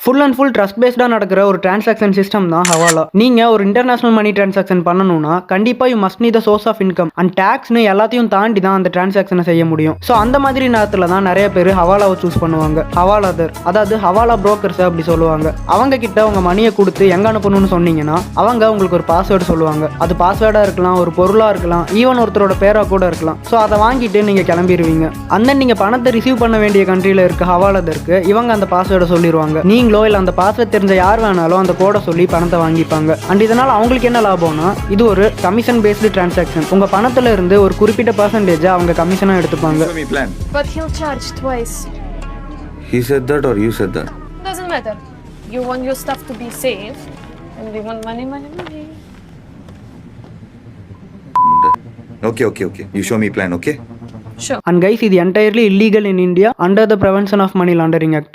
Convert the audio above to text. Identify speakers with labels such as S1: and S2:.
S1: Full and full trust பேஸ்டாக நடக்கிற ஒரு டிரான்சாக்ஷன் சிஸ்டம் தான் ஹவாலா. நீங்கள் ஒரு இன்டர்நேஷனல் மணி டிரான்சாக்ஷன் பண்ணணும்னா கண்டிப்பாக you must need the source of income and டேக்ஸ்னு எல்லாத்தையும் தாண்டி தான் அந்த டிரான்சாக்ஷனை செய்ய முடியும். ஸோ அந்த மாதிரி நேரத்தில் தான் நிறைய பேர் ஹவாலாவை சூஸ் பண்ணுவாங்க. ஹவாலாதர், அதாவது ஹவாலா புரோக்கர்ஸ் அப்படி சொல்லுவாங்க. அவங்க கிட்ட உங்கள் மணியை கொடுத்து எங்கே அனுப்பணும்னு சொன்னீங்கன்னா அவங்க உங்களுக்கு ஒரு பாஸ்வேர்டு சொல்லுவாங்க. அது பாஸ்வேர்டாக இருக்கலாம், ஒரு பொருளாக இருக்கலாம், ஈவன் ஒருத்தரோட பேராக கூட இருக்கலாம். ஸோ அதை வாங்கிட்டு நீங்கள் கிளம்பிடுவீங்க. அந்த நீங்கள் பணத்தை ரிசீவ் பண்ண வேண்டிய கண்ட்ரியில் இருக்க ஹவாலாதருக்கு இவங்க அந்த பாஸ்வேர்டை சொல்லிடுவாங்க. நீங்களும் இல்லை அந்த பாஸ்வேர்ட் தெரிஞ்ச யார் வேணாலும் அந்த கோடை சொல்லி பணத்தை வாங்கிப்பாங்க. அண்ட் இதனால் அவங்களுக்கு என்ன லாபம்னா இது ஒரு கமிஷன் பேஸ்டு டிரான்சாக்ஷன். உங்க பணத்துல இருந்து ஒரு குறிப்பிட்ட பர்சன்டேஜ் அவங்க கமிஷனா எடுத்துப்பாங்க.
S2: But he'll charge twice.
S3: He said that or you said that?
S2: Doesn't matter. You want your stuff to be safe and we want money.
S3: Okay. You show me plan, okay?
S2: Sure.
S1: And guys, இது entirely illegal in India under the Prevention of Money Laundering Act.